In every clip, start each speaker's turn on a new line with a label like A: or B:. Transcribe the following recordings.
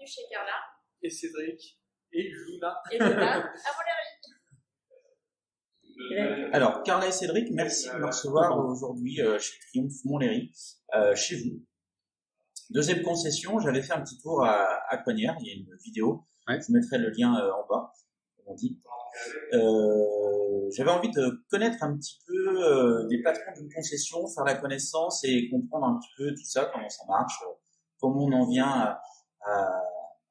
A: bienvenue chez Carla.
B: Et Cédric. Et Luna.
A: Et Luna. À Valérie.
C: Alors, Carla et Cédric, merci de me recevoir aujourd'hui chez Triomphe Montlhéry, chez vous. Deuxième concession, j'avais fait un petit tour à Cognères, il y a une vidéo, je mettrai le lien en bas, comme on dit. J'avais envie de connaître un petit peu des patrons d'une concession, faire la connaissance et comprendre un petit peu tout ça, comment ça marche, comment on en vient à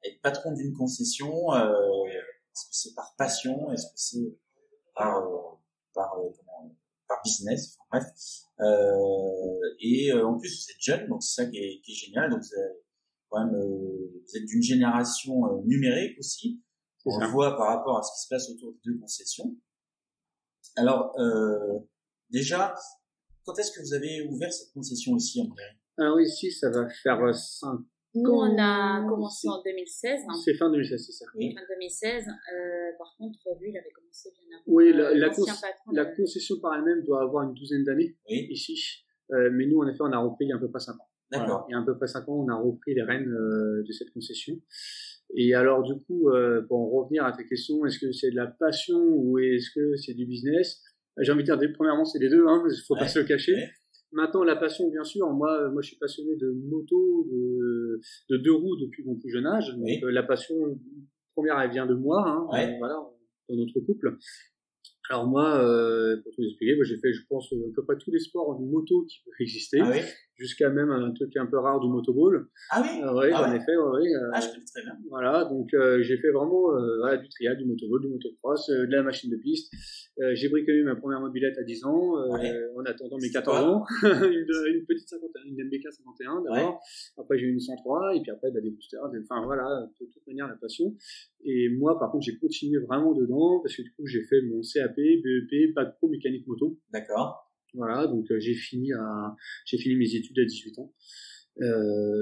C: être patron d'une concession, est-ce que c'est par passion, est-ce que c'est par business, enfin, bref. En plus, vous êtes jeune, donc c'est ça qui est génial. Donc, vous êtes d'une génération numérique aussi. On le voit par rapport à ce qui se passe autour des deux concessions. Alors, déjà, quand est-ce que vous avez ouvert cette concession ici à Montlhéry?
B: Alors ici, ça va faire 5
A: Nous, on a commencé en 2016.
B: C'est fin 2016, c'est ça.
A: Oui. Fin 2016. Par contre, lui, il avait commencé bien avant.
B: Oui, la concession par elle-même doit avoir une douzaine d'années ici. Mais nous, en effet, on a repris il y a à peu près 5 ans.
C: D'accord.
B: Voilà. Il y a à peu près 5 ans, on a repris les rênes de cette concession. Et alors, du coup, pour en revenir à ta question, est-ce que c'est de la passion ou est-ce que c'est du business? J'ai envie de dire, premièrement, c'est les deux, hein, il faut pas se le cacher. Ouais. Maintenant, la passion, bien sûr, moi, je suis passionné de moto, de deux roues depuis mon plus jeune âge. Donc, la passion première, elle vient de moi, hein, voilà, dans notre couple. Alors moi, pour tout expliquer, j'ai fait, je pense, à peu près tous les sports de moto qui peuvent exister, jusqu'à même un truc un peu rare du motoball.
C: Ah oui.
B: En effet,
C: je connais très bien.
B: Voilà, donc j'ai fait vraiment du trial, du motoball, du motocross, de la machine de piste. J'ai bricolé ma première mobilette à 10 ans, en attendant mes 14 ans, une petite 51, une MBK 51 d'abord. Après j'ai eu une 103 et puis après des boosters, enfin voilà, de toute manière la passion. Et moi par contre j'ai continué vraiment dedans parce que du coup j'ai fait mon CAP, BEP, bac pro mécanique moto.
C: D'accord.
B: Voilà, donc j'ai fini mes études à 18 ans.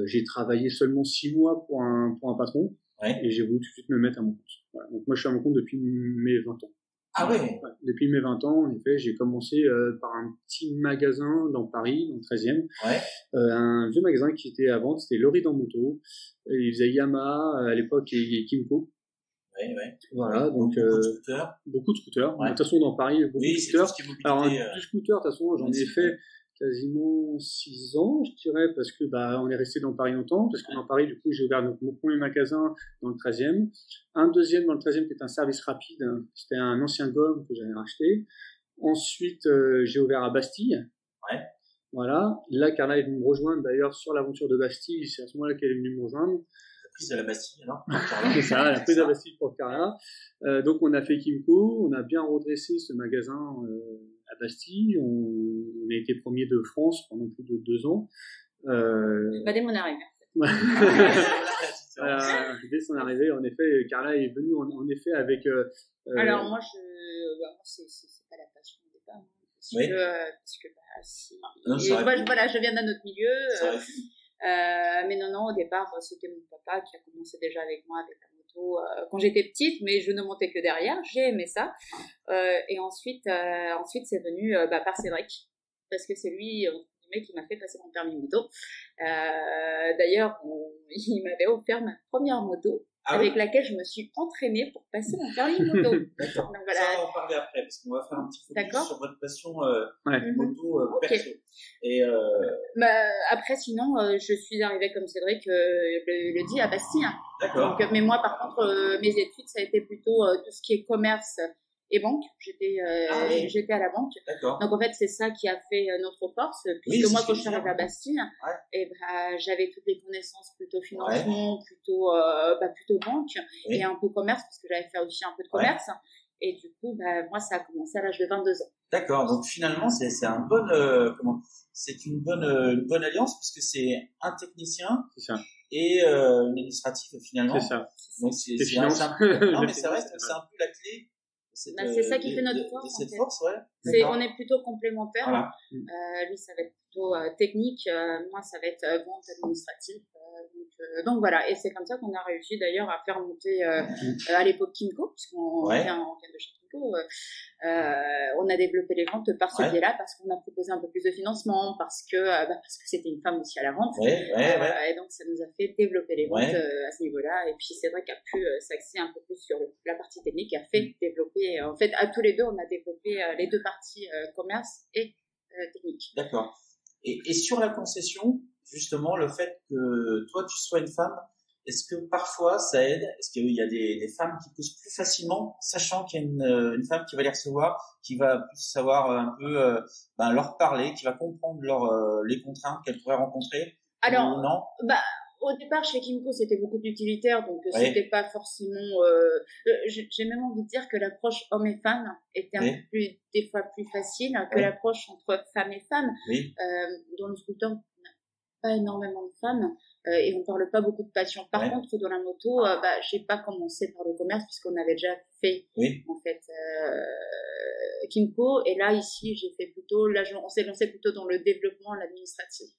B: J'ai travaillé seulement 6 mois pour un patron et j'ai voulu tout de suite me mettre à mon compte. Voilà. Donc moi je suis à mon compte depuis mes 20 ans.
C: Ah ouais.
B: Depuis mes 20 ans, en effet, j'ai commencé par un petit magasin dans Paris, dans le 13e. Un vieux magasin qui était à vendre, c'était Lori dans moto. Il faisait Yamaha à l'époque et Kymco. Voilà, donc beaucoup de scooters. De toute façon, dans Paris, beaucoup de scooters. Alors, du scooter, de toute façon, j'en ai fait quasiment 6 ans, je dirais, parce que on est resté dans Paris longtemps, parce que dans Paris, du coup, j'ai ouvert mon premier magasin dans le 13e, un deuxième dans le 13e qui est un service rapide, c'était un ancien gomme que j'avais racheté. Ensuite, j'ai ouvert à Bastille. Voilà, là, Carla est venue me rejoindre d'ailleurs sur l'aventure de Bastille, c'est à ce moment-là qu'elle est venue me rejoindre.
C: Prise de la Bastille, alors.
B: C'est ça, la prise de la Bastille pour Carla. Donc, on a fait Kymco, on a bien redressé ce magasin à Bastille. On a été premier de France pendant plus de 2 ans.
A: Dès mon arrivée.
B: Dès son arrivée, en effet, Carla est venue en effet avec.
A: Alors moi, c'est pas la passion au départ, parce que voilà, je viens d'un autre milieu. Mais non, au départ, c'était mon papa qui a commencé déjà avec moi avec la moto quand j'étais petite, mais je ne montais que derrière, j'ai aimé ça. Et ensuite c'est venu par Cédric, parce que c'est lui qui m'a fait passer mon permis moto. D'ailleurs, il m'avait offert ma première moto, avec laquelle je me suis entraînée pour passer mon permis moto.
C: D'accord. Donc, voilà. Ça, on va en parler après, parce qu'on va faire un petit focus sur votre passion moto perso. Et
A: après, sinon, je suis arrivée comme Cédric le dit à Bastille.
C: D'accord.
A: Donc, mais moi, par contre, mes études, ça a été plutôt tout ce qui est commerce et banque. J'étais à la banque.
C: D'accord.
A: Donc en fait c'est ça qui a fait notre force, puisque moi quand je suis arrivée à Bastille, j'avais toutes les connaissances plutôt financement, plutôt banque et un peu commerce, parce que j'avais fait aussi un peu de commerce. Et du coup moi ça a commencé à l'âge de 22 ans.
C: D'accord. Donc finalement c'est une bonne alliance, puisque c'est un technicien et une administrative finalement.
B: C'est ça.
C: Donc c'est un peu la clé.
A: C'est ça qui fait notre force.
C: Cette force,
A: on est plutôt complémentaires.
C: Voilà.
A: Lui, ça va être plutôt technique. Moi, ça va être vente administrative. Donc voilà, et c'est comme ça qu'on a réussi d'ailleurs à faire monter à l'époque Kimco, puisqu'on vient de chez Kimco. On a développé les ventes par ce biais-là, parce qu'on a proposé un peu plus de financement, parce que c'était une femme aussi à la vente. Et donc ça nous a fait développer les ventes à ce niveau-là. Et puis c'est vrai qu'elle a pu s'axer un peu plus sur la partie technique, a fait développer. En fait, à tous les deux, on a développé les deux parties commerce et technique.
C: D'accord. Et sur la concession, justement, le fait que toi tu sois une femme, est-ce que parfois ça aide? Est-ce qu'il y a des femmes qui poussent plus facilement, sachant qu'il y a une femme qui va les recevoir, qui va plus savoir un peu leur parler, qui va comprendre les contraintes qu'elle pourrait rencontrer?
A: Alors, non? Au départ, chez Kimco, c'était beaucoup d'utilitaire, donc c'était pas forcément. J'ai même envie de dire que l'approche homme et femme était des fois plus facile que l'approche entre femmes et femmes. Dans le scooter, on n'a pas énormément de femmes et on parle pas beaucoup de passion. Par contre, dans la moto, j'ai pas commencé par le commerce puisqu'on avait déjà fait en fait Kimco, et là ici, j'ai fait plutôt. Là, on s'est lancé plutôt dans le développement, l'administratif.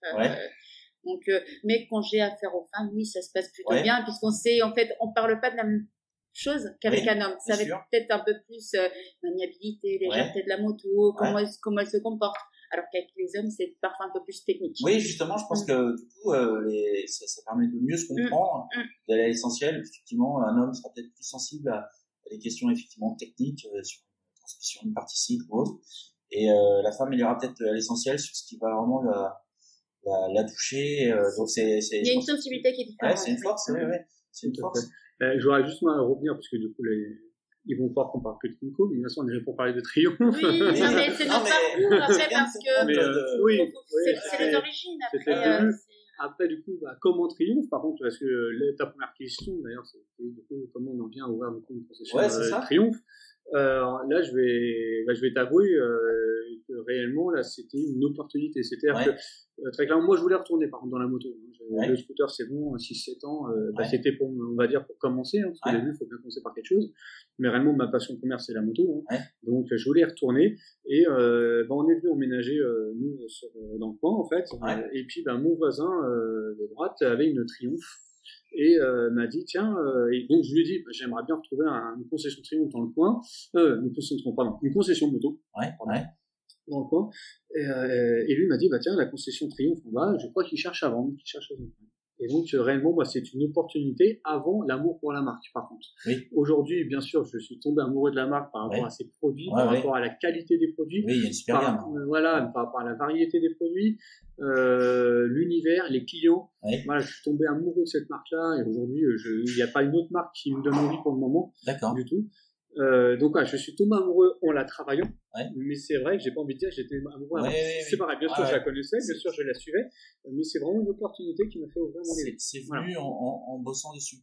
A: Donc, mais quand j'ai affaire aux femmes, oui, ça se passe plutôt bien, puisqu'on sait, en fait, on parle pas de la même chose qu'avec un homme. Ça va être peut-être un peu plus maniabilité, légèreté de la moto, comment elle se comporte. Alors qu'avec les hommes, c'est parfois un peu plus technique.
C: Oui, justement, je pense que du coup, ça permet de mieux se comprendre, d'aller à l'essentiel. Effectivement, un homme sera peut-être plus sensible à des questions effectivement techniques sur une transmission de participe ou autre, et la femme, elle ira peut-être à l'essentiel sur ce qui va vraiment la toucher. Donc
A: il y a une sensibilité qui est différente.
C: C'est une force, c'est une force.
B: Je voudrais juste revenir, parce que du coup, ils vont croire qu'on parle que de Kimco, mais bien sûr, on est là pour parler de Triomphe.
A: Oui, mais c'est notre parcours, après, parce que c'est les origines.
B: Après, du coup, comment Triomphe, par contre, parce que ta première question, d'ailleurs, c'est du coup, comment on en vient à ouvrir une concession Triomphe. Là, je vais t'avouer que réellement, là, c'était une opportunité. C'est-à-dire que, très clairement, moi, je voulais retourner, par contre, dans la moto. Le scooter, c'est bon, 6-7 ans, c'était pour, on va dire, pour commencer, parce qu'au début, il faut bien commencer par quelque chose. Mais réellement, ma passion première, c'est la moto. Donc, je voulais y retourner. Et, on est venu emménager, nous, dans le coin, en fait. Et puis, mon voisin, de droite avait une Triomphe. Et m'a dit tiens, et donc je lui ai dit j'aimerais bien retrouver une concession Triomphe dans le coin, une concession moto dans le coin, et lui m'a dit tiens, la concession Triomphe en bas, je crois qu'il cherche à vendre, et donc réellement c'est une opportunité avant l'amour pour la marque. Par contre aujourd'hui, bien sûr, je suis tombé amoureux de la marque par rapport à ses produits, par rapport à la qualité des produits,
C: il y a une super gamme,
B: par rapport à la variété des produits, l'univers, les clients. Voilà, je suis tombé amoureux de cette marque-là, et aujourd'hui, il n'y a pas une autre marque qui me donne envie pour le moment, du tout. Donc je suis tombé amoureux en la travaillant, mais c'est vrai que j'ai pas envie de dire que j'étais amoureux. C'est pareil, bien sûr je la connaissais, bien sûr je la suivais, mais c'est vraiment une opportunité qui m'a fait ouvrir mon livre.
C: C'est venu en bossant dessus.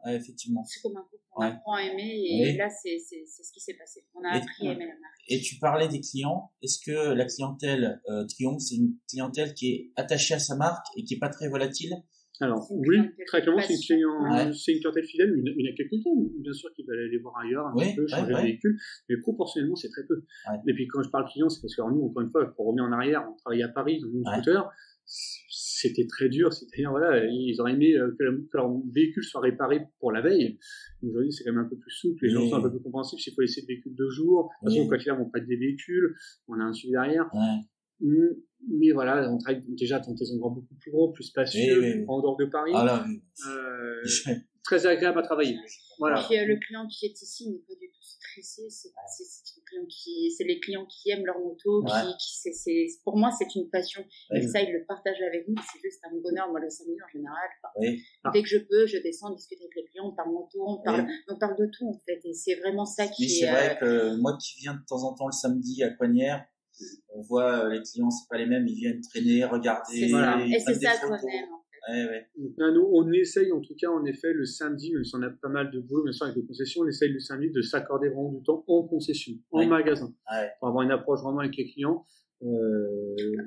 C: Effectivement.
A: C'est comme un couple, on apprend à aimer, et là c'est ce qui s'est passé. On a appris à aimer la marque.
C: Et tu parlais des clients. Est-ce que la clientèle Triomphe, c'est une clientèle qui est attachée à sa marque et qui est pas très volatile?
B: Alors, oui, très clairement, c'est une clientèle fidèle. Il y a quelques-temps, bien sûr, qui va aller les voir ailleurs, un petit peu, changer de véhicule, mais proportionnellement, c'est très peu. Et puis, quand je parle client, c'est parce que nous, encore une fois, pour revenir en arrière, on travaillait à Paris, dans mon scooter, c'était très dur, c'est-à-dire, ils auraient aimé que leur véhicule soit réparé pour la veille. Aujourd'hui, c'est quand même un peu plus souple, les gens sont un peu plus compréhensifs, s'il faut laisser le véhicule 2 jours, de toute façon, quoi qu'il arrive, on prête des véhicules, on a un suivi derrière. Mais voilà, on travaille déjà dans des endroits beaucoup plus gros, plus spacieux, en dehors de Paris. Très agréable à travailler. Voilà.
A: Puis le client qui est ici n'est pas du tout stressé. C'est les clients qui aiment leur moto. Pour moi, c'est une passion. Et ça, ils le partagent avec nous. C'est juste un bonheur. Moi, le samedi, en général, dès que je peux, je descends discuter avec les clients. On parle moto, on parle de tout, en fait. Et c'est vraiment ça qui est...
C: c'est vrai que moi qui viens de temps en temps le samedi à Coignières, on voit les clients, c'est pas les mêmes, ils viennent traîner, regarder.
A: Et c'est ça qu'on aime, en fait.
B: Nous, on essaye, en tout cas, en effet, le samedi, même si on a pas mal de boulot, bien sûr, avec les concessions, on essaye le samedi de s'accorder vraiment du temps en concession, en magasin, pour avoir une approche vraiment avec les clients.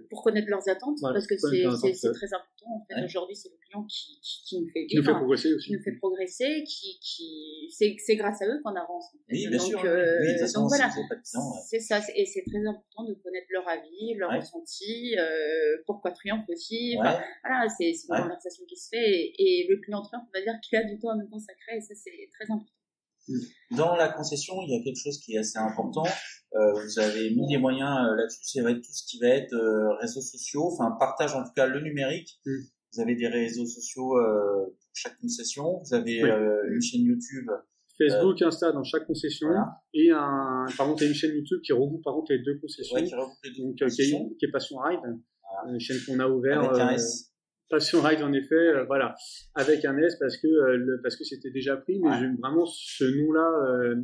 A: Pour connaître leurs attentes, parce que c'est très important. En fait, aujourd'hui, c'est le client qui nous fait vivre,
B: qui nous fait progresser aussi.
A: Qui nous fait progresser, c'est grâce à eux qu'on avance. En fait.
C: Oui, bien sûr. Donc
A: voilà, c'est ça, et c'est très important de connaître leur avis, leur ressenti, pourquoi Triomphe aussi. Voilà, c'est une conversation qui se fait, et le client Triomphe, on va dire qu'il a du temps à nous consacrer, et ça, c'est très important.
C: Dans la concession, il y a quelque chose qui est assez important. Vous avez mis des moyens là-dessus, c'est vrai, tout ce qui va être réseaux sociaux, enfin partage en tout cas le numérique. Vous avez des réseaux sociaux pour chaque concession. Vous avez une chaîne YouTube.
B: Facebook, Insta dans chaque concession, et par contre, il y a une chaîne YouTube qui regroupe par contre les deux concessions.
C: Qui regroupe les deux concessions.
B: Qui est Passion Ride, une chaîne qu'on a ouverte.
C: Avec un S.
B: Passion Ride en effet, avec un S parce que c'était déjà pris, mais vraiment ce nom-là,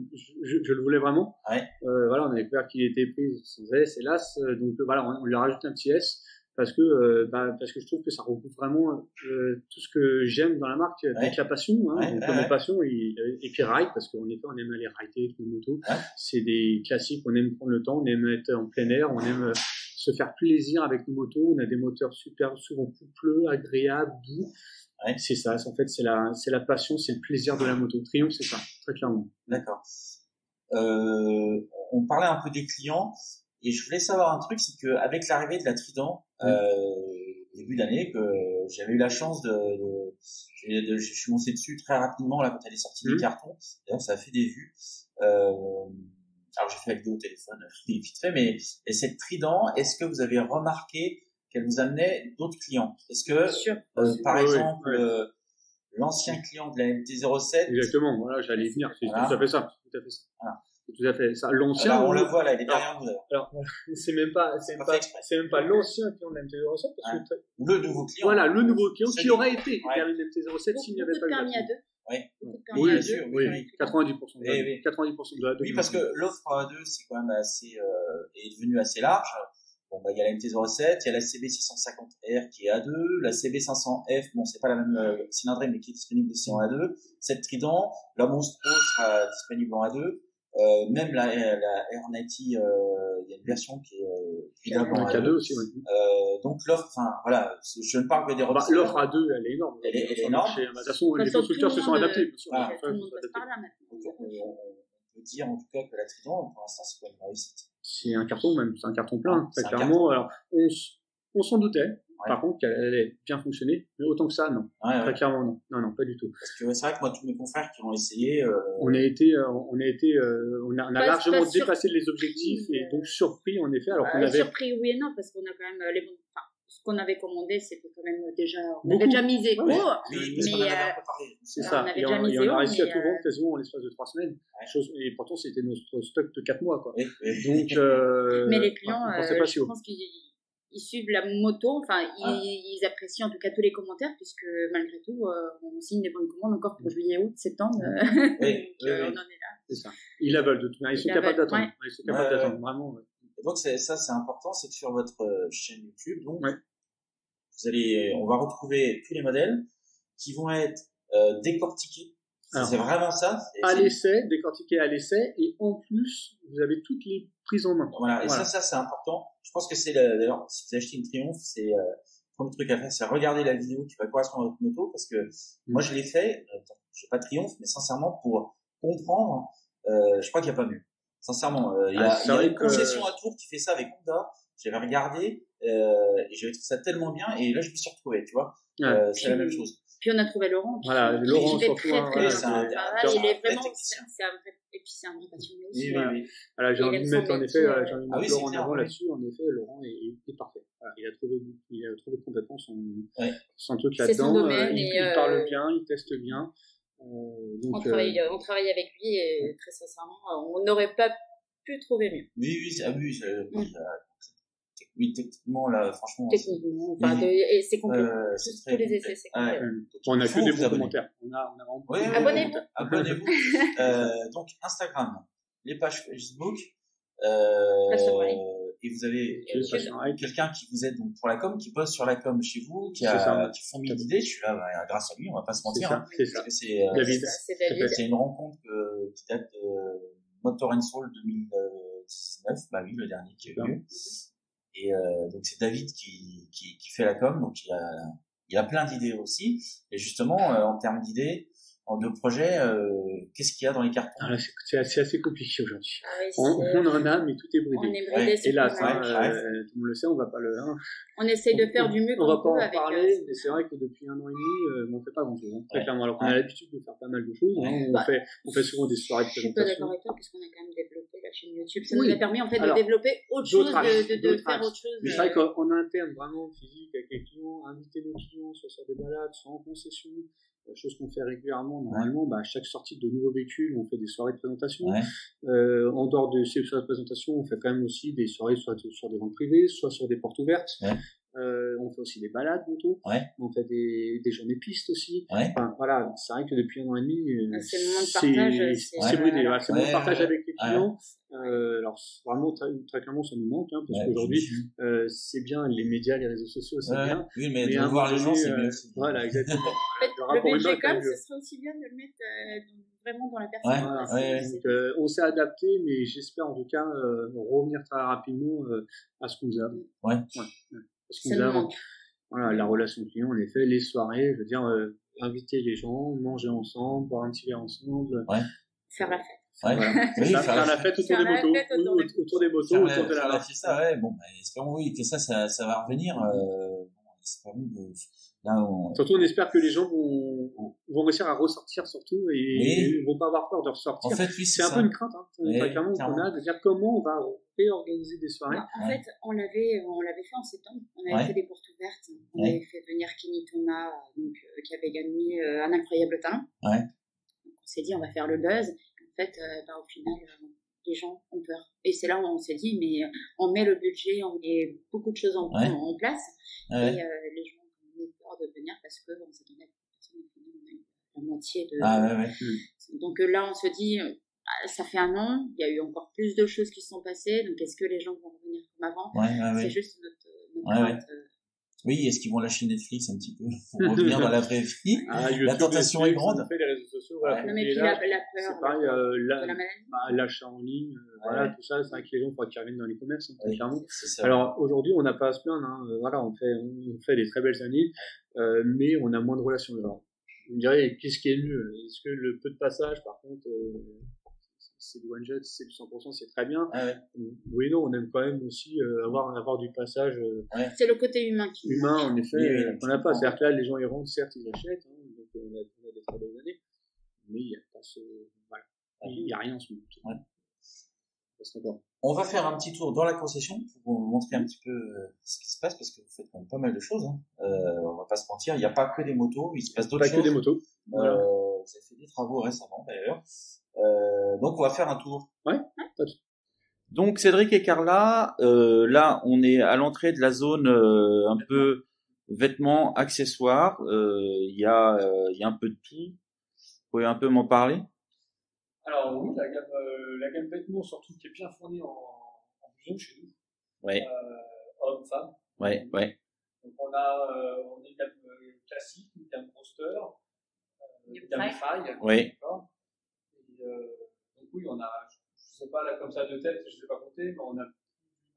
B: je le voulais vraiment. On avait peur qu'il était pris sans S, hélas, donc on lui a rajouté un petit S parce que je trouve que ça regroupe vraiment tout ce que j'aime dans la marque, avec la passion, donc les passions et puis Ride parce qu'en effet on aime aller rider avec nos motos, c'est des classiques, on aime prendre le temps, on aime être en plein air, on aime se faire plaisir avec nos motos. On a des moteurs super, souvent coupleux, agréables, doux. C'est ça, en fait, c'est la passion, c'est le plaisir de la moto. Triomphe, c'est ça, très clairement.
C: D'accord. On parlait un peu des clients, et je voulais savoir un truc, c'est qu'avec l'arrivée de la Trident, début d'année, que j'avais eu la chance je suis monté dessus très rapidement, là, quand elle est sortie des cartons. D'ailleurs, ça a fait des vues. Alors, j'ai fait la vidéo au téléphone, vite fait, mais et cette Trident, est-ce que vous avez remarqué qu'elle vous amenait d'autres clients? Est-ce que, par exemple, l'ancien client de la MT-07...
B: Exactement, voilà, j'allais y venir, c'est tout à fait ça. Voilà. C'est tout à fait ça. L'ancien...
C: Alors, on le voit là, il est derrière nous, d'ailleurs.
B: Alors, c'est même pas l'ancien client de la MT-07, parce que...
C: Le nouveau client.
B: Voilà, le nouveau client qui aurait été vers une MT-07 s'il n'y avait pas eu
A: permis à deux.
B: Oui, bien sûr, 90% de la 2.
C: Oui, parce que l'offre A2, c'est quand même assez, est devenue assez large. Bon, il y a la MT-07, il y a la CB650R qui est A2, la CB500F, bon, c'est pas la même cylindrée, mais qui est disponible aussi en A2. Cette Trident, la Monstro sera disponible en A2. Même la R90, il y a une version qui est en
B: A2 aussi,
C: donc l'offre, je ne parle que des
B: représentants. L'offre A2, elle est énorme.
C: Elle est énorme.
B: De toute façon, les constructeurs se sont adaptés.
A: Tout le monde passe par là maintenant.
C: On peut dire en tout cas que la Trident, pour l'instant, c'est pas une réussite.
B: C'est un carton même, c'est un carton plein, très clairement. Alors, on s'en doutait. Par contre, qu'elle allait bien fonctionner, mais autant que ça, non. Très clairement, non, pas du tout.
C: Parce que c'est vrai que moi, tous mes confrères qui ont essayé,
B: on a largement dépassé les objectifs et donc surpris en effet, alors qu'on avait
A: surpris oui et non, parce qu'on a quand même ce qu'on avait commandé, c'était quand même on avait déjà misé haut, mais
B: c'est ça. Et on a réussi à tout vendre quasiment en l'espace de 3 semaines. Et pourtant, c'était notre stock de 4 mois, quoi. Donc,
A: mais les clients, je pense qu'ils suivent la moto, ils apprécient en tout cas tous les commentaires, puisque malgré tout, on signe des bonnes commandes encore pour juillet, août, septembre. On en est là.
B: C'est ça. Ils la veulent de tout. Ils sont capables d'attendre. Ils sont capables d'attendre, vraiment.
C: Donc c'est important, c'est que sur votre chaîne YouTube, donc on va retrouver tous les modèles qui vont être décortiqués. C'est vraiment ça.
B: À l'essai, décortiqué à l'essai, et en plus, vous avez toutes les prises en main.
C: Voilà, et ça c'est important. Je pense que c'est d'ailleurs, si vous achetez une Triumph, c'est le premier truc à faire, c'est regarder la vidéo qui va correspondre à votre moto, parce que moi je l'ai fait, j'ai pas de Triumph, mais sincèrement, pour comprendre, je crois qu'il n'y a pas mieux. Sincèrement, il y a une concession à Tours qui fait ça avec Honda. J'avais regardé, et j'avais trouvé ça tellement bien, et là je me suis retrouvé, tu vois. C'est la même chose.
A: Puis on a trouvé Laurent.
B: Voilà, Laurent
A: surtout. Il est vraiment, c'est un vrai, et puis c'est un vrai passionné aussi.
B: Oui. Voilà, j'ai envie de mettre Laurent en avant là-dessus. En effet, Laurent est parfait. Voilà, il a trouvé complètement son truc là-dedans.
A: C'est son domaine.
B: Il parle bien, il teste bien.
A: On travaille avec lui, et très sincèrement, on n'aurait pas pu trouver mieux.
C: Oui, techniquement, là, franchement.
A: Techniquement, et c'est complet. Tous les essais, c'est complet.
B: On a que des bons commentaires.
A: Abonnez-vous.
C: Donc, Instagram, les pages Facebook, et vous avez quelqu'un qui vous aide donc pour la com, qui poste sur la com chez vous, qui font 1000 idées. Je suis là, grâce à lui, on va pas se mentir. C'est
B: David.
C: C'est une rencontre qui date de Motor and Soul 2019, le dernier qui a eu lieu. Et donc c'est David qui fait la com, donc il a plein d'idées aussi. Et justement, en termes d'idées, de projets, qu'est-ce qu'il y a dans les cartons?
B: C'est assez compliqué aujourd'hui. On en a, mais tout est bridé.
A: On est bridé,
B: et là, tout le monde le sait, on va pas le.
A: On essaye de faire du mieux qu'on peut.
B: On va pas en parler, mais c'est vrai que depuis 1 an et demi, on fait pas grand-chose. Très clairement. Alors qu'on a l'habitude de faire pas mal de choses. On fait souvent des soirées de présentation.
A: Je suis pas d'accord avec toi, puisqu'on a quand même développé la chaîne YouTube. Ça nous a permis en fait de développer autre chose, de faire autre chose.
B: Mais c'est vrai qu'en interne, vraiment physique, avec les clients, inviter nos clients, soit sur des balades, soit en concession. Chose qu'on fait régulièrement normalement, à chaque sortie de nouveaux véhicules on fait des soirées de présentation. En dehors de ces soirées de présentation, on fait quand même aussi des soirées soit sur des ventes privées, soit sur des portes ouvertes. On fait aussi des balades moto, on fait des journées pistes aussi. Enfin, voilà, c'est vrai que depuis 1 an et demi,
A: c'est le moment de partage,
B: c'est bridé, c'est le moment de partage avec les clients. Alors vraiment très clairement ça nous manque, parce qu'aujourd'hui c'est bien les médias, les réseaux sociaux, c'est bien.
C: Oui, mais de voir les gens, c'est mieux.
B: Voilà, exactement.
A: Le BG comme ce serait aussi bien de le mettre vraiment dans la personne.
B: Donc, on s'est adapté, mais j'espère en tout cas revenir très rapidement à ce qu'on nous a. Parce qu'on a voilà, la relation client, en effet, les soirées, je veux dire, inviter les gens, manger ensemble, boire un petit verre ensemble.
A: Faire la fête.
B: Faire la fête autour des motos, autour des motos, autour de la
C: c'est ça, bon, espérons que ça va revenir. Espérons que
B: surtout, on espère que les gens vont réussir à ressortir surtout et vont pas avoir peur de ressortir.
C: En fait,
B: c'est un peu une crainte, clairement, qu'on a de dire comment on va réorganiser des soirées.
A: En fait, on l'avait fait en septembre. On avait fait des portes ouvertes. On avait fait venir Kenny Thomas, qui avait gagné un incroyable talent. Donc, on s'est dit, on va faire le buzz. En fait, au final, les gens ont peur. Et c'est là où on s'est dit, mais on met le budget, on met beaucoup de choses en place. Et les gens ont peur de venir parce qu'on s'attendait à personne. On a eu la moitié de. Donc là, on se dit, ça fait 1 an, il y a eu encore plus de choses qui se sont passées. Donc est-ce que les gens vont revenir comme avant? C'est juste notre crainte.
C: Oui, est-ce qu'ils vont lâcher Netflix un petit peu pour revenir dans la vraie vie? La tentation est grande.
B: Les réseaux sociaux,
A: non, mais puis la peur,
B: c'est pareil, de la maladie. L'achat en ligne, tout ça, c'est vrai que les gens, il faut qu'ils reviennent dans les commerces, clairement. Alors, aujourd'hui, on n'a pas à se plaindre, on fait des très belles années, mais on a moins de relations. Alors, on dirait, qu'est-ce qui est mieux? Est-ce que le peu de passage, par contre, c'est du one shot, c'est du 100%, c'est très bien. Oui, non, on aime quand même aussi avoir du passage.
A: C'est le côté humain
B: en effet, qu'on n'a pas. C'est-à-dire que là, les gens ils rentrent, certes, ils achètent, donc on a des très belles années, mais il n'y a pas il n'y a rien en ce moment.
C: On va faire un petit tour dans la concession pour vous montrer un petit peu ce qui se passe, parce que vous faites quand même pas mal de choses. On va pas se mentir, il n'y a pas que des motos, il se passe d'autres choses.
B: Pas que des motos.
C: Vous avez fait des travaux récemment d'ailleurs. Donc on va faire un tour. Donc Cédric et Carla, là on est à l'entrée de la zone un peu vêtements, accessoires. Il y a un peu de tout. Vous pouvez un peu m'en parler?
B: Alors oui, la gamme vêtements surtout qui est bien fournie en blouson chez nous. Hommes, femmes. Donc on a une gamme classique, une gamme roster, une gamme faille.
C: D'accord.
B: Donc oui, on a, je sais pas là comme ça de tête, je ne vais pas compter, mais on a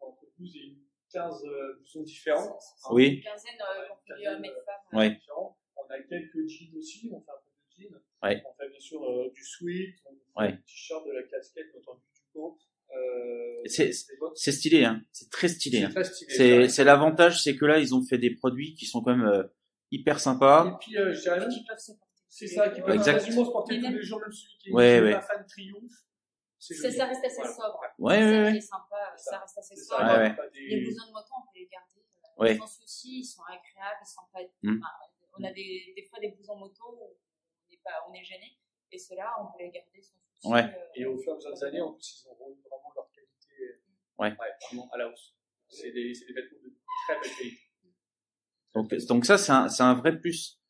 B: entre 12 et 15 blousons différents.
A: Une quinzaine composés hommes et femmes.
B: Différents. On a quelques jeans aussi, on fait un peu de jeans. On fait bien sûr du sweat, on fait du t-shirt, de la casquette, entendu du coat.
C: C'est stylé, c'est très stylé.
B: C'est très stylé.
C: C'est l'avantage, c'est que là ils ont fait des produits qui sont quand même hyper sympas.
B: Et puis je dirais même qu'ils peuvent se porter. C'est ça, qui peut quasiment se porter tous les jours, même celui qui est pas fan Triomphe.
A: Ça reste assez sobre.
C: C'est
A: sympa, ça reste assez sobre. Les blousons de moto, on peut les garder sans souci, ils sont agréables, ils sont pas. On a des fois des blousons moto où on est gêné, et ceux-là, on peut les garder sans souci. Et au fur et à mesure des années, en plus, ils ont vraiment leur qualité vraiment à la hausse. C'est des vêtements de très belle qualité.
C: Donc ça, c'est un vrai plus.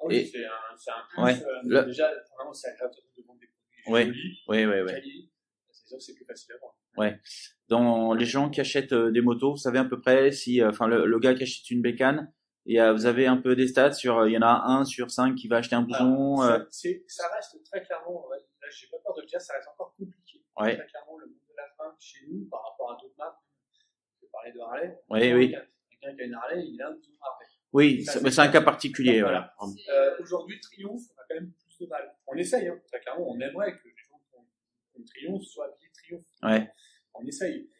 B: Oui, c'est un plus. Déjà, vraiment, c'est agréable de vendre des produits jolis, c'est sûr que c'est plus facile à vendre.
C: Dans les gens qui achètent des motos, vous savez à peu près si, le gars qui achète une bécane, et vous avez un peu des stats sur, il y en a 1 sur 5 qui va acheter un blouson.
B: Ça reste très clairement, là, j'ai pas peur de le dire, ça reste encore compliqué. Très clairement, le monde de la fringue chez nous, par rapport à d'autres marques, je vais parler parlait de Harley.
C: Oui.
B: Quelqu'un qui a une Harley, il a un bouton Harley.
C: Oui, mais c'est un cas particulier, voilà.
B: Aujourd'hui, Triumph, on a quand même plus de mal. On essaye, hein, très clairement, on aimerait que les gens qui ont Triumph soient habillés Triumph.
C: Ouais.
B: On essaye.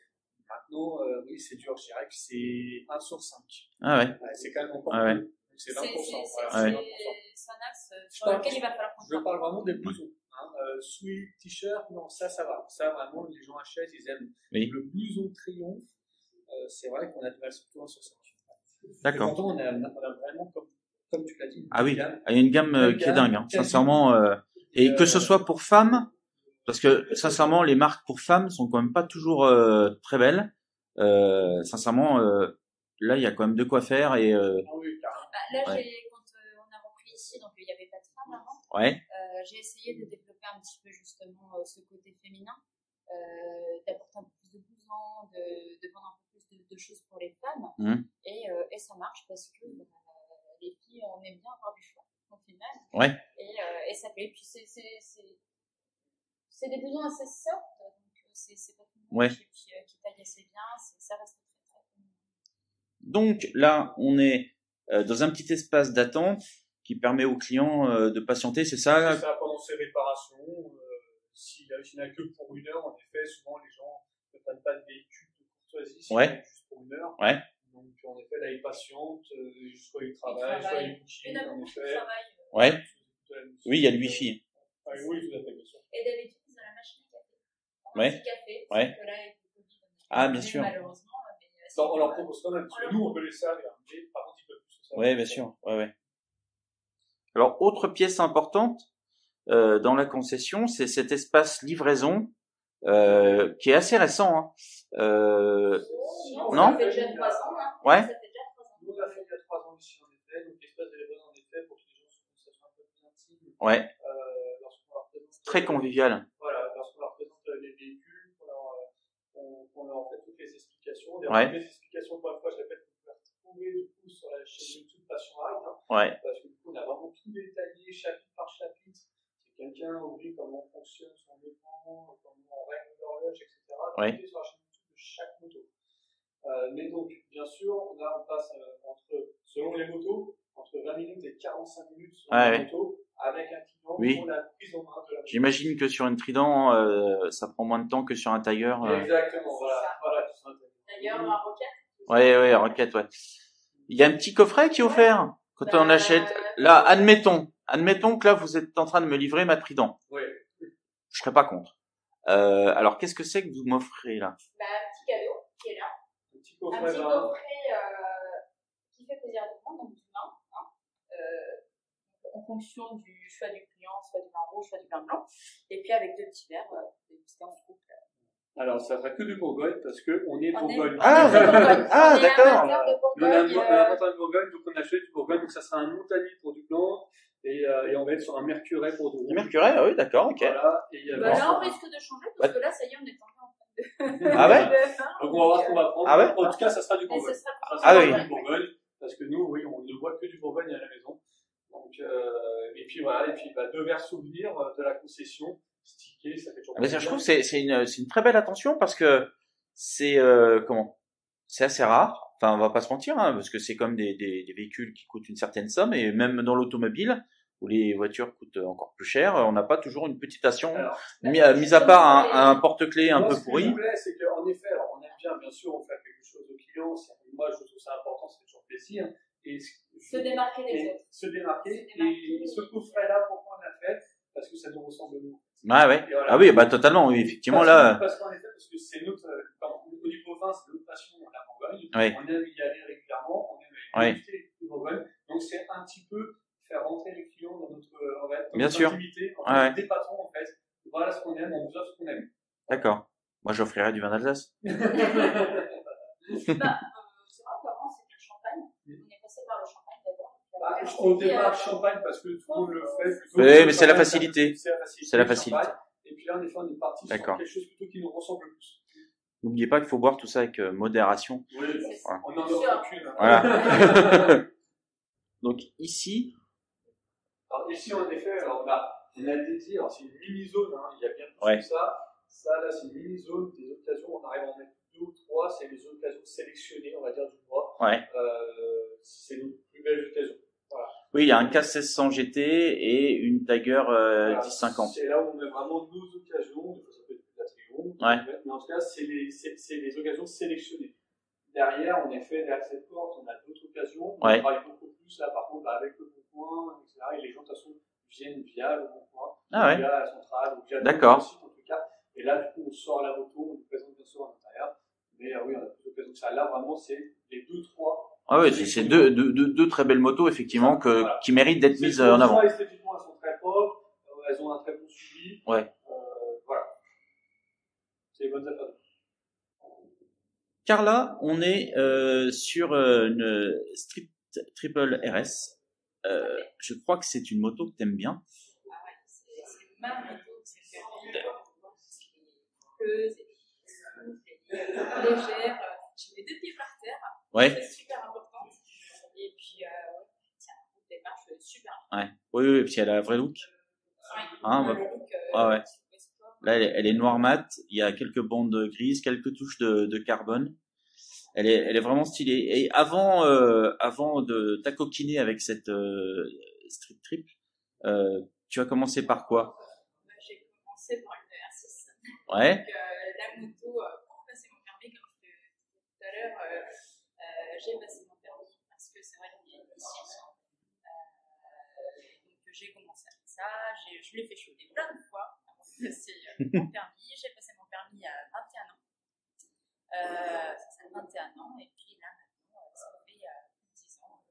B: Maintenant, oui, c'est dur, je dirais que c'est 1 sur 5.
C: Ah ouais.
B: C'est quand même encore plus. C'est 20%.
A: C'est un axe sur lequel il va falloir qu'on
B: Je parle vraiment des blousons. Sweat, t-shirt, non, ça va. Ça, vraiment, les gens achètent, ils aiment. Oui. Le blouson Triumph, c'est vrai qu'on a du mal surtout 1 sur 5.
C: D'accord.
B: Pourtant, on a vraiment, comme tu l'as dit,
C: il y a une gamme qui est dingue, hein, sincèrement. Et que ce soit pour femmes, parce que sincèrement, les marques pour femmes sont quand même pas toujours très belles. Sincèrement, là, il y a quand même de quoi faire. Et,
A: là, quand on a repris ici, donc il n'y avait pas de femmes avant.
C: Ouais.
A: J'ai essayé de développer un petit peu justement ce côté féminin, d'apporter un peu plus de blousons, de vendre un peu plus de choses pour les femmes. Et ça marche parce que les filles, on aime bien avoir du choix au final.
C: Ouais.
A: Et ça plaît. Puis c'est des blousons assez soft, donc c'est pas tout le monde qui taille assez bien, ça reste très très bien.
C: Donc là, on est dans un petit espace d'attente qui permet aux clients de patienter, c'est ça?
B: C'est ça, pendant ces réparations. S'il n'y a que pour 1 heure, en effet, souvent les gens ne prennent pas de véhicule de courtoisie, juste pour 1 heure.
C: Ouais.
B: Donc en effet, là, ils patientent, soit ils travaillent, soit ils boutinent, en effet.
C: Ouais. Oui, il y a le Wi-Fi.
B: Oui, tout à fait, bien sûr.
A: Et d'habitude, ils ont la machine à café.
C: Ouais.
A: Que là, avec le Covid,
C: bien sûr.
A: Malheureusement.
B: On leur propose quand même, parce que nous, on peut les servir, mais par contre, ils peuvent plus se servir.
C: Oui, bien sûr. Ouais. Alors, autre pièce importante dans la concession, c'est cet espace livraison qui est assez récent.
A: Non, ça fait déjà 3 ans.
C: Ouais.
B: Ça fait déjà 3 ans. Nous, on l'a fait il y a 3 ans ici, en effet. Donc, l'espace de livraison, en effet, pour que les gens se sentent un peu plus intimes.
C: Ouais.
B: Lorsqu'on leur présente.
C: Très convivial.
B: Voilà, lorsqu'on leur présente les véhicules, qu'on leur fait toutes les explications. Les explications, pour une fois, je répète, vous pouvez retrouver du coup sur la chaîne YouTube Passion Ride. Parce que du coup, on a vraiment tout détaillé, chapitre par chapitre. Si quelqu'un oublie comment fonctionne son écran, comment on règle l'horloge, etc. Tout est sur la chaîne YouTube de chaque moto. Mais donc, bien sûr, là, on passe selon les motos, entre 20 minutes et 45 minutes sur une moto, avec un client pour la prise en main de la moto.
C: J'imagine que sur une Trident, ça prend moins de temps que sur un Tiger.
B: Exactement, voilà.
A: Tiger, un Rocket.
C: Ouais, Rocket, ouais. Il y a un petit coffret qui est offert quand on achète. Là, admettons que là, vous êtes en train de me livrer ma Trident.
B: Oui.
C: Je serais pas contre. Alors, qu'est-ce que c'est que vous m'offrez là?
A: Un petit cadeau qui est là. Un petit coffret qui fait plaisir à tout le monde, donc du vin, en fonction du choix du client, soit du vin rouge, soit du vin blanc, et puis avec 2 petits verres, des petits en couple.
B: Alors, ça sera que du Bourgogne, parce qu'on est Bourgogne.
C: D'accord.
B: On est un montagne de Bourgogne, donc on achète du Bourgogne, donc ça sera un montagnier pour du blanc, et on va être sur un mercuret pour du rouge.
C: Mercuret, oui, d'accord, ok.
B: Voilà,
A: là, on risque de changer, parce que là, ça y est, on est en train de...
C: Ah ouais?
B: Donc on va voir ce qu'on va prendre.
C: Ah ouais?
B: En tout cas, ça sera du Bourgogne.
C: Du
B: Bourgogne, parce que nous, oui, on ne voit que du Bourgogne à la maison. Donc, et puis voilà, 2 verres souvenirs de la concession, stickés, ça fait toujours plaisir.
C: Je trouve que c'est une très belle attention parce que c'est c'est assez rare. Enfin, on va pas se mentir, parce que c'est comme des véhicules qui coûtent une certaine somme, et même dans l'automobile où les voitures coûtent encore plus cher, on n'a pas toujours une petite attention, mis à part un porte-clés un peu pourri.
B: Ce que je voulais, c'est qu'en effet, alors on aime bien sûr, on fait quelque chose aux clients. Moi, je trouve ça important, c'est toujours plaisir. Et
A: se démarquer des autres.
B: Se démarquer. Et ce coffret-là, pourquoi on l'a fait? Parce que ça nous ressemble à nous.
C: Voilà. Totalement, oui, effectivement,
B: parce qu'en effet, parce que c'est notre, au niveau vin, c'est notre passion, la Bourgogne. On aime y aller régulièrement, on aime éviter le Bourgogne. Donc, c'est un petit peu faire rentrer les clients dans notre intimité, des patrons, en fait. Voilà ce qu'on aime, on vous offre ce qu'on aime.
C: D'accord. Moi, j'offrirais du vin d'Alsace.
A: C'est vrai qu'avant, c'était le champagne. On est passé par le champagne d'abord.
B: On démarre champagne parce que tout le monde le fait.
C: Oui, mais c'est la facilité.
B: C'est la facilité. Et puis là, en effet, on est parti sur quelque chose plutôt qui nous ressemble le plus.
C: N'oubliez pas qu'il faut boire tout ça avec modération.
B: Oui, on n'en offre aucune.
C: Voilà. Donc ici.
B: Alors ici, en effet, on a dédié, alors c'est une mini-zone, il y a bien plus que ça. Ça, là, c'est une mini-zone des occasions, on arrive à en mettre 2 ou 3, c'est les occasions sélectionnées, on va dire, du mois.
C: Ouais.
B: C'est nos plus belles occasions. Voilà.
C: Oui, il y a un K1600 GT et une Tiger voilà, 1050.
B: C'est là où on met vraiment nos occasions. Des fois, ça peut être la Triumph. Ouais. Mais en tout cas, c'est les occasions sélectionnées. Derrière, en effet, derrière cette porte, on a d'autres occasions. On travaille beaucoup plus, là, par contre, avec le Bon Coin, etc. Et les gens, de toute façon, viennent via le Bon Coin, via la centrale, ou via d'autres sites, en tout cas. Et là, du coup, on sort la moto, on nous présente bien sûr à l'intérieur. Mais oui, on a plus d'occasions que ça. Là, vraiment, c'est les 2-3.
C: Ah oui, c'est deux très belles motos, effectivement, qui méritent d'être mises en avant.
B: Esthétiquement, elles sont très propres, elles ont un très bon suivi.
C: Ouais.
B: Voilà. C'est les bonnes affaires.
C: Carla, on est sur une Street Triple RS. Je crois que c'est une moto que tu aimes bien.
A: Ah ouais, c'est ma moto, c'est légère. Je mets 2 pieds par terre.
C: Ouais.
A: C'est super important. Et puis, tiens, les marches super.
C: Ouais. Oui, puis elle a un vrai look.
A: Ouais,
C: hein, ouais. Là, elle est noire mat. Il y a quelques bandes grises, quelques touches de carbone. Elle est vraiment stylée. Et avant de t'acoquiner avec cette Street Trip, tu as commencé par quoi?
A: J'ai commencé par une R6.
C: Ouais.
A: Donc, la moto, pour passer mon permis, comme je te disais tout à l'heure, j'ai passé mon permis parce que c'est vrai qu'il y a une mission. Donc, j'ai commencé avec ça. Je l'ai fait chauder plein de fois avant de passer mon permis. J'ai passé mon permis à 21 ans. Ça fait 21 ans. Et puis là, maintenant, ça fait 10 ans.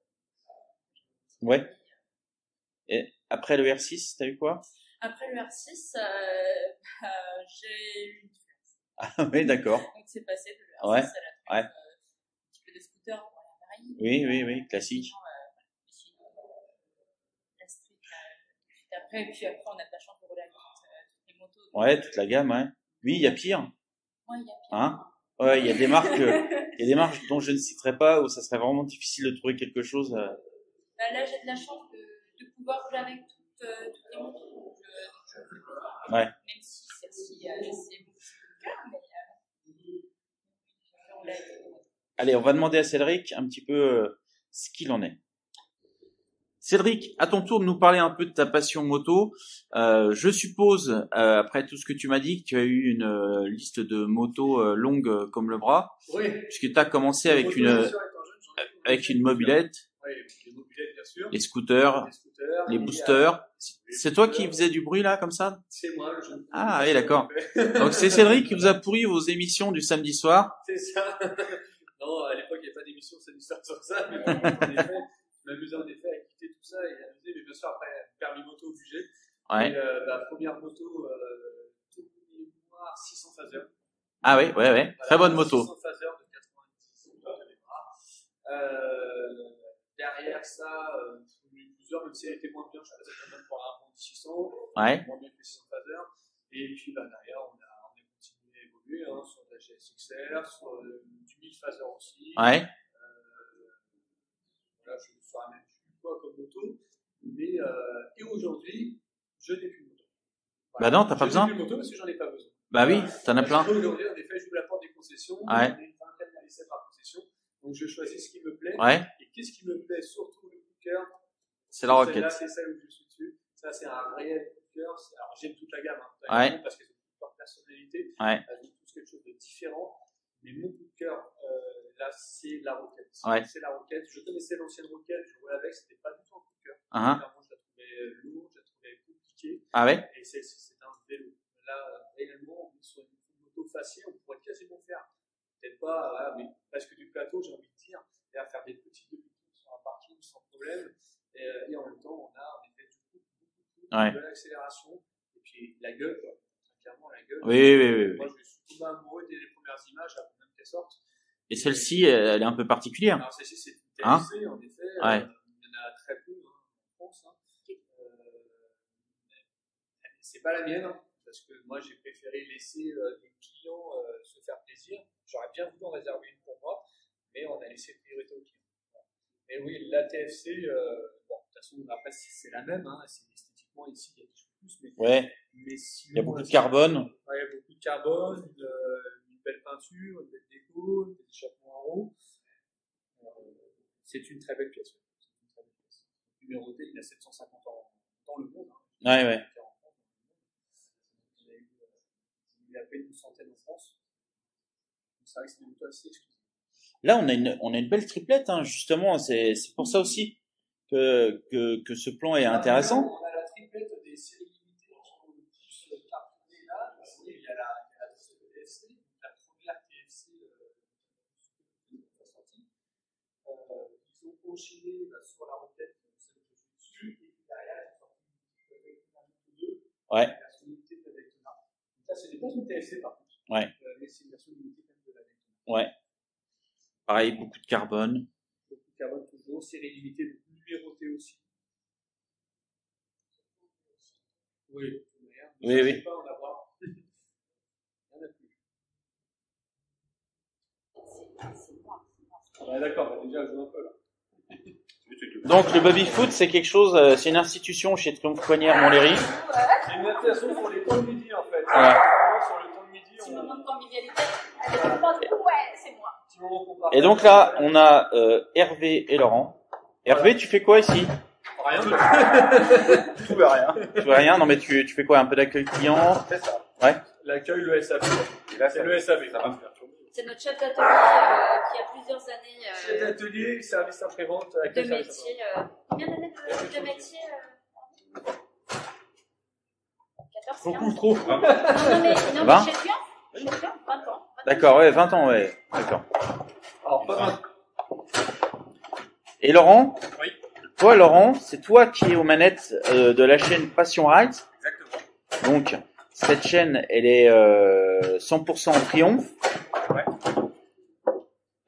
C: Ouais. Et après le R6, t'as eu quoi?
A: Après le R6, j'ai eu une différence.
C: Ah oui, d'accord.
A: Donc c'est passé de le R6 à la un petit peu de scooter pour aller à Paris.
C: Oui, classique.
A: Sinon, la street, après, et puis après, on a de la chance de rouler avec toutes les motos.
C: Ouais, toute la gamme, ouais. Oui, il y a pire.
A: Ouais, il y a pire.
C: Hein? Ouais, il y a des marques dont je ne citerai pas où ça serait vraiment difficile de trouver quelque chose.
A: Là, j'ai de la chance de pouvoir rouler avec toutes les motos. Donc,
C: ouais.
A: Même si celle-ci, c'est beaucoup de cœur, mais
C: allez, on va demander à Cédric un petit peu ce qu'il en est. Cédric, à ton tour de nous parler un peu de ta passion moto. Je suppose, après tout ce que tu m'as dit, que tu as eu une liste de motos longue comme le bras.
B: Oui.
C: Puisque tu as commencé avec une mobilette.
B: Oui, les mobilettes, bien sûr.
C: Les scooters, les boosters. C'est toi qui faisais du bruit là, comme ça?
B: C'est moi, le jeune.
C: Ah oui, d'accord. Donc c'est Cédric qui vous a pourri vos émissions du samedi soir.
B: C'est ça. Non, à l'époque, il n'y avait pas d'émission samedi soir sur ça, mais en effet, je m'amusais en effet à quitter tout ça et à amuser, mais bien sûr, après, permis moto obligé.
C: Ouais.
B: Et première moto, tout noir, 600 phaser.
C: Ah oui, ouais. Très bonne moto.
B: 600 phaser de 90 de bras. Derrière ça, plusieurs, même si elle était moins bien, je passais quand même pour un bon 600.
C: Ouais.
B: Moins bien que les 600 phaser. Et puis derrière, on a continué à évoluer sur de la GSXR, sur du 1000 phaser aussi.
C: Ouais.
B: Voilà, je ne saurais même plus quoi comme moto. Mais, et aujourd'hui, je n'ai plus de moto. Voilà.
C: Bah non, t'as pas besoin.
B: Je n'ai plus de moto parce que j'en ai pas besoin.
C: Bah oui, t'en as plein.
B: Aujourd'hui, en effet, j'ouvre la porte des concessions.
C: Ouais.
B: On est une vingtaine à laisser par concession. Donc je choisis ce qui me plaît.
C: Ouais.
B: Et qu'est-ce qui me plaît surtout le coup de cœur?
C: C'est la Rocket.
B: Là, c'est celle où je suis dessus. Ça, c'est un réel coup de cœur. Alors j'aime toute la gamme,
C: ouais.
B: Parce qu'elles ont toute leur personnalité.
C: Ouais.
B: Elles ont tous quelque chose de différent. Mais mon coup de cœur, là, c'est la Rocket.
C: Ouais.
B: C'est la Rocket. Je connaissais l'ancienne Rocket, je roulais avec, c'était pas du tout un coup de cœur.
C: Clairement,
B: je la trouvais lourde, je la trouvais compliquée.
C: Ah ouais?
B: Et c'est un vélo. Là, réellement, sur une moto facile, on pourrait quasiment faire. Peut-être pas, mais presque du plateau, j'ai envie de dire, et à faire des petits demi-tours sur un parking sans problème. Et en même temps, on a en effet beaucoup de l'accélération. Et puis la gueule, quoi. Clairement, la gueule.
C: Oui.
B: Moi, je suis tombé amoureux dès les premières images, avant même qu'elles sortent.
C: Et celle-ci, elle est un peu particulière.
B: Alors, celle-ci, c'est une TFC, en effet.
C: Ouais.
B: Il y en a très peu en France. C'est pas la mienne, parce que moi, j'ai préféré laisser les clients se faire plaisir. J'aurais bien voulu en réserver une pour moi, mais on a laissé priorité aux clients. Mais oui, la TFC, de toute façon, après, c'est la même, c'est esthétiquement ici, il y a des choses plus, mais sinon,
C: il y a beaucoup de carbone.
B: Il y a beaucoup de carbone, une belle peinture, une belle déco, des échappements à roues. C'est une très belle pièce. Numéroté, il a 750 ans dans le monde.
C: Ouais, ouais.
B: Il y a à peine une centaine en France. C'est vrai que c'est une moto assez exclusive.
C: Là, on a une belle triplette, hein, justement. C'est pour ça aussi que ce plan est intéressant.
B: On a la triplette des séries limitées qui sont le plus cartonnées là. Il y a la TFC, la première TFC qui est sortie. Ils ont enchaîné sur la requête, celle que je suis dessus, et puis derrière, ils ont sorti avec une 2.
C: Ouais.
B: La version limitée de la Daytona. Ça, ce n'est pas une TFC par contre.
C: Ouais.
B: Mais c'est une version limitée quand même de la Daytona.
C: Ouais. Pareil, beaucoup de carbone.
B: Beaucoup de carbone toujours, série limitée, donc numérotée aussi. Oui,
C: oui, oui.
B: Pas en avoir. Il n'y en a plus. Ouais, d'accord, déjà, je joue un peu là.
C: Donc le baby-foot, c'est quelque chose, c'est une institution chez Triomphe Coignères Montlhéry.
B: C'est une association sur les temps de midi en fait.
C: Ouais.
B: Sur le temps de midi.
A: Petit moment de convivialité. Ouais, c'est moi.
C: Et donc là, on a Hervé et Laurent. Hervé, tu fais quoi ici?
B: Rien. Tout ou rien.
C: Tu fais rien? Non mais tu fais quoi? Un peu d'accueil client?
B: C'est ça.
C: Ouais.
B: L'accueil, le SAV. C'est le SAV, ça va faire.
A: C'est notre chef d'atelier qui a plusieurs années.
B: Chef d'atelier, service après-vente.
A: De métier. Combien d'années de métier 14, 15.
B: Beaucoup trop.
A: Non, mais chez Triomphe, 20 ans.
C: D'accord, ouais, 20 ans, ouais. D'accord.
B: Alors, pas 20.
C: Et Laurent?
B: Oui.
C: Toi, Laurent, c'est toi qui es aux manettes de la chaîne Passion Rides.
B: Exactement.
C: Donc, cette chaîne, elle est 100% Triomphe.
D: Ouais.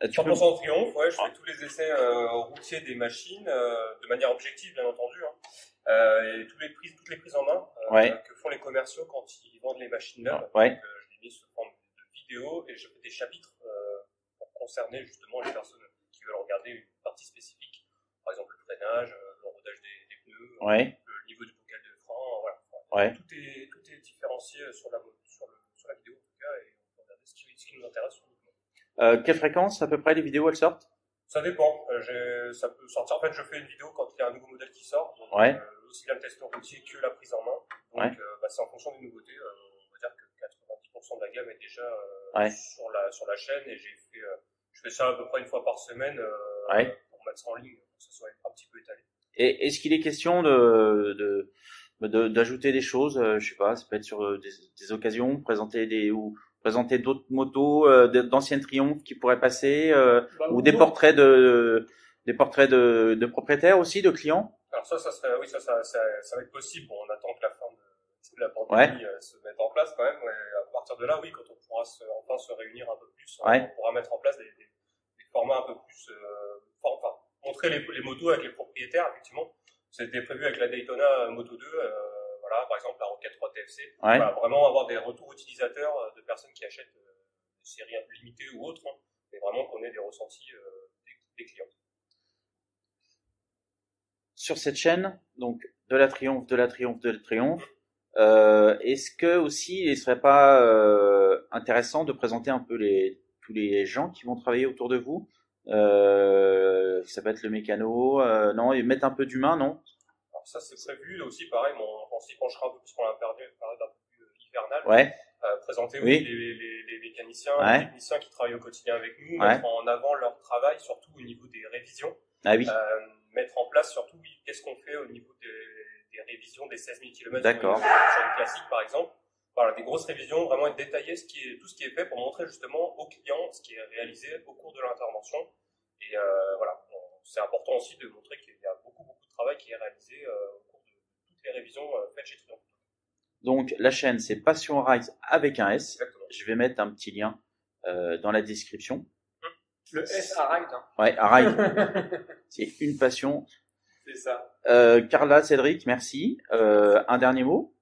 D: 100% Triomphe, ouais, je fais tous les essais routiers des machines, de manière objective, bien entendu. Et toutes les prises en main que font les commerciaux quand ils vendent les machines neuves.
C: Ouais.
D: Donc, je les mets sous forme de vidéo et je fais des chapitres pour concerner justement les personnes qui veulent regarder une partie spécifique. Par exemple, le freinage, le rodage des pneus, le niveau du bocal de frein, voilà.
C: Ouais.
D: Tout est différencié sur la vidéo en tout cas, et on peut regarder ce qui nous intéresse sur le mouvement.
C: Quelle fréquence à peu près les vidéos elles sortent?
D: Ça dépend. Ça peut sortir. En fait, je fais une vidéo quand il y a un nouveau modèle qui sort. Donc, aussi bien le test routier que la prise en main. Donc, c'est en fonction des nouveautés. On va dire que 90% de la gamme est déjà sur la chaîne, et je fais ça à peu près une fois par semaine pour mettre ça en ligne, pour que ça soit un petit peu étalé.
C: Et est-ce qu'il est question d'ajouter des choses, je sais pas, ça peut être sur des occasions, présenter d'autres motos, d'anciennes Triumph qui pourraient passer, ou des portraits de propriétaires aussi, de clients?
D: Alors ça va être possible. Bon, on attend que la fin de la pandémie se mette en place quand même. À partir de là, oui, quand on pourra enfin se réunir un peu plus, on pourra mettre en place des formats un peu plus, montrer les motos avec les propriétaires, effectivement. C'était prévu avec la Daytona Moto 2, par exemple la Rocket 3 TFC. Voilà, vraiment avoir des retours utilisateurs de personnes qui achètent des séries un peu limitées ou autres, mais vraiment qu'on ait des ressentis des clients.
C: Sur cette chaîne, donc de la Triomphe, est-ce que aussi il ne serait pas intéressant de présenter un peu tous les gens qui vont travailler autour de vous? Ça peut être le mécano, non, et mettre un peu d'humain, non?
D: Alors ça c'est prévu, aussi pareil, on s'y penchera un peu plus pour la période un peu plus hivernale. Présenter les mécaniciens, les techniciens qui travaillent au quotidien avec nous, mettre en avant leur travail, surtout au niveau des révisions. Mettre en place surtout qu'est-ce qu'on fait au niveau des révisions des 16 000 km sur une classique par exemple. Voilà, des grosses révisions, vraiment détailler tout ce qui est fait pour montrer justement aux clients ce qui est réalisé au cours de l'intervention. Et c'est important aussi de montrer qu'il y a beaucoup de travail qui est réalisé au cours de toutes les révisions faites chez Triomphe.
C: Donc la chaîne c'est Passion Rides avec un S.
D: Exactement.
C: Je vais mettre un petit lien dans la description.
B: Le S à Ride.
C: Ouais, à Ride. C'est une passion.
B: C'est ça.
C: Carla, Cédric, merci. Un dernier mot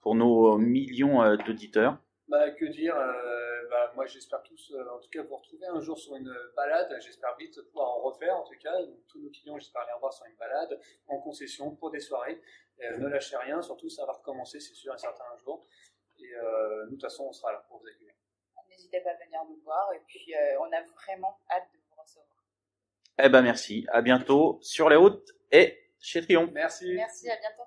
C: pour nos millions d'auditeurs.
B: Que dire, moi j'espère tous, en tout cas vous retrouver un jour sur une balade, j'espère vite pouvoir en refaire en tout cas, donc, tous nos clients j'espère les revoir sur une balade, en concession, pour des soirées, ne lâchez rien, surtout ça va recommencer c'est sûr un certain jour, et nous de toute façon on sera là pour vous accueillir.
A: n'hésitez pas à venir nous voir. Et puis, on a vraiment hâte de vous recevoir.
E: Eh ben, merci. À bientôt sur les routes et chez Triomphe.
B: Merci.
A: Merci, à bientôt.